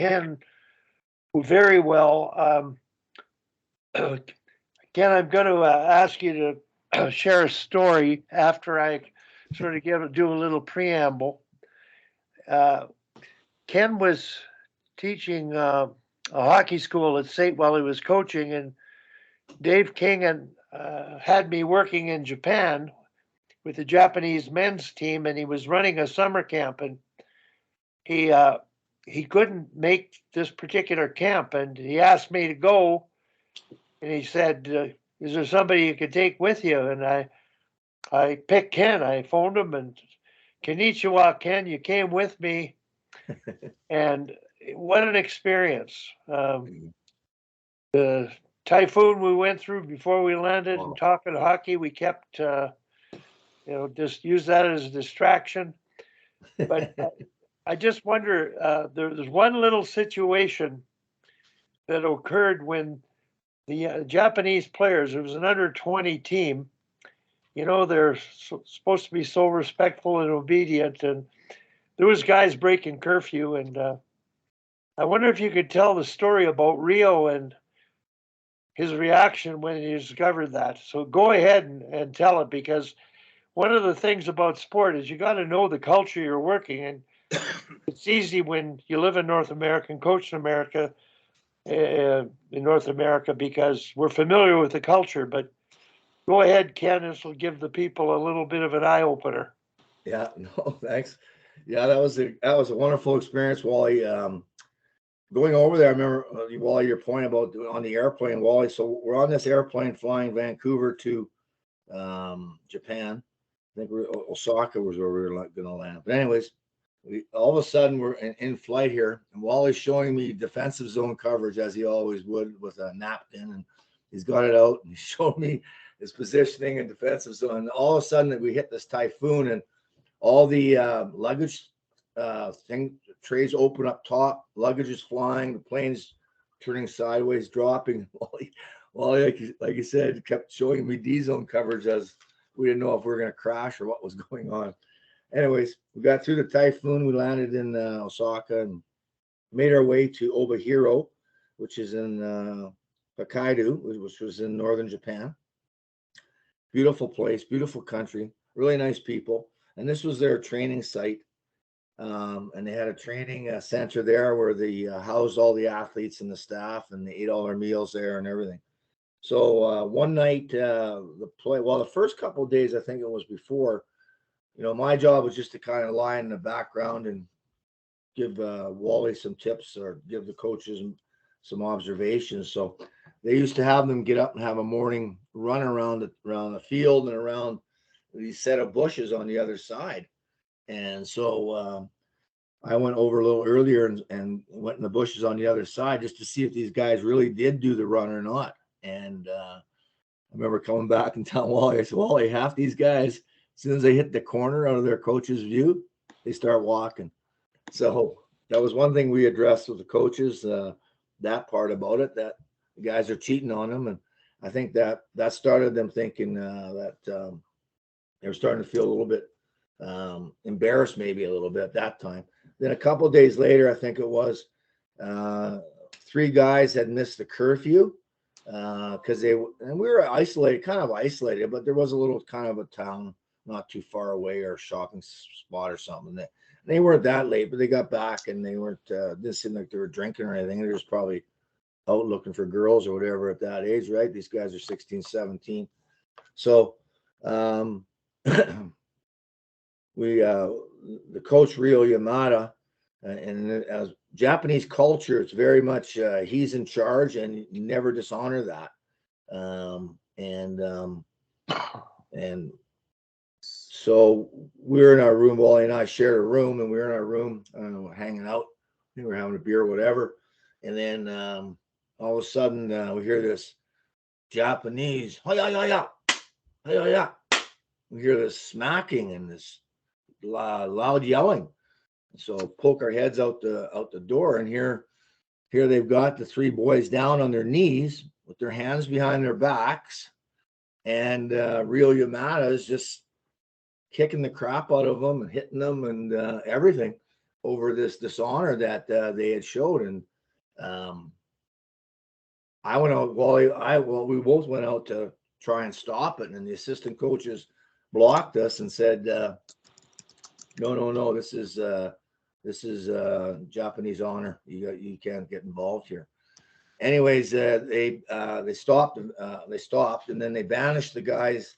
Ken very well. Ken, I'm going to ask you to share a story after I sort of do a little preamble. Uh, Ken was teaching a hockey school at St. while he was coaching, and Dave King had me working in Japan with the Japanese men's team, and he was running a summer camp, and he uh, he couldn't make this particular camp, and he asked me to go, and he said, "Is there somebody you could take with you?" And I picked Ken. I phoned him, and Konnichiwa, Ken, you came with me, and what an experience! The typhoon we went through before we landed, and Wow. talking hockey, we kept just use that as a distraction. But I just wonder, there's one little situation that occurred when the Japanese players, it was an under 20 team, they're supposed to be so respectful and obedient. And there was guys breaking curfew. And I wonder if you could tell the story about Rio and his reaction when he discovered that. So go ahead and tell it, because one of the things about sport is you got to know the culture you're working in. It's easy when you live in North America and coach in America, in North America, because we're familiar with the culture. But go ahead, Ken. This will give the people a little bit of an eye opener. Yeah, no, thanks. Yeah, that was a wonderful experience, Wally. Going over there, I remember Wally, your point about on the airplane, Wally. So we're on this airplane flying Vancouver to Japan. I think Osaka was where we were going to land. But anyways, all of a sudden we're in flight here, and Wally's showing me defensive zone coverage as he always would with a napkin, and he's got it out and he showed me his positioning and defensive zone. And all of a sudden we hit this typhoon, and all the luggage trays open up top, luggage is flying, the plane's turning sideways, dropping. Wally, like you said, kept showing me D zone coverage as we didn't know if we were going to crash or what was going on. Anyways, we got through the typhoon. We landed in Osaka and made our way to Obihiro, which is in Hokkaido, which was in northern Japan. Beautiful place, beautiful country, really nice people. And this was their training site. And they had a training center there where they housed all the athletes and the staff, and they ate all their meals there and everything. So one night, the first couple of days, I think it was before, my job was just to kind of lie in the background and give Wally some tips or give the coaches some observations. So they used to have them get up and have a morning run around the field and around these set of bushes on the other side. And so I went over a little earlier and went in the bushes on the other side just to see if these guys really did do the run or not. And I remember coming back and telling Wally, I said, Wally, half these guys, as soon as they hit the corner out of their coach's view, they start walking. So that was one thing we addressed with the coaches, that part about it, that the guys are cheating on them. And I think that started them thinking that they were starting to feel a little bit embarrassed, maybe a little bit at that time. Then a couple of days later, I think it was, 3 guys had missed the curfew because we were kind of isolated, but there was a little kind of a town not too far away or a shopping spot or something. They weren't that late, but they got back and they weren't, didn't seem like they were drinking or anything. They were just probably out looking for girls or whatever at that age, right? These guys are 16, 17. So the coach Rio Yamada, and as Japanese culture, it's very much he's in charge, and you never dishonor that. And so we were in our room. Wally and I shared a room, and we were in our room, I don't know, hanging out. We were having a beer, or whatever. And then all of a sudden, we hear this Japanese, hi-ya-ya-ya, hi-ya-ya. We hear this smacking and this loud yelling. So poke our heads out the door, and here they've got the 3 boys down on their knees with their hands behind their backs, and Rio Yamada is just kicking the crap out of them and hitting them and everything. over this dishonor that they had showed. And I went out, we both went out to try and stop it. And the assistant coaches blocked us and said, no, this is Japanese honor. You can't get involved here. Anyways, they stopped, and then they banished the guys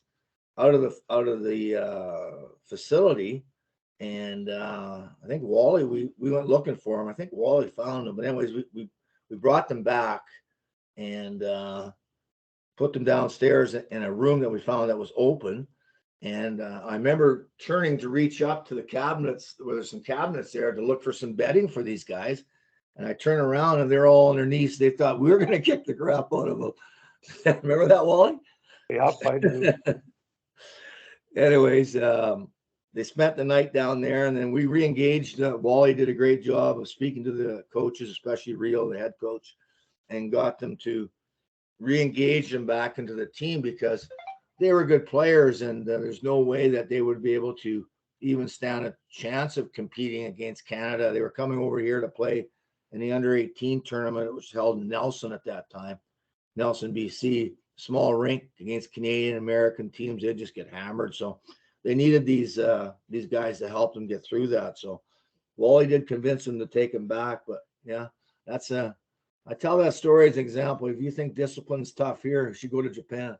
out of the facility. And I think Wally, we went looking for him. I think Wally found him. But anyways, we brought them back and put them downstairs in a room that we found that was open. And I remember turning to reach up to the cabinets, where there's some cabinets there, to look for some bedding for these guys. And I turn around and they're all on their knees. They thought we were going to kick the crap out of them. Remember that, Wally? Yep, I do. Anyways, they spent the night down there, and then we re-engaged. Wally did a great job of speaking to the coaches, especially Rio, the head coach, and got them to re-engage them back into the team, because they were good players, and there's no way that they would be able to even stand a chance of competing against Canada. They were coming over here to play in the under-18 tournament. It was held in Nelson at that time, Nelson, BC, small rink against Canadian American teams. They'd just get hammered. So they needed these guys to help them get through that. So Wally did convince them to take him back. But yeah, I tell that story as an example. If you think discipline's tough here, you should go to Japan.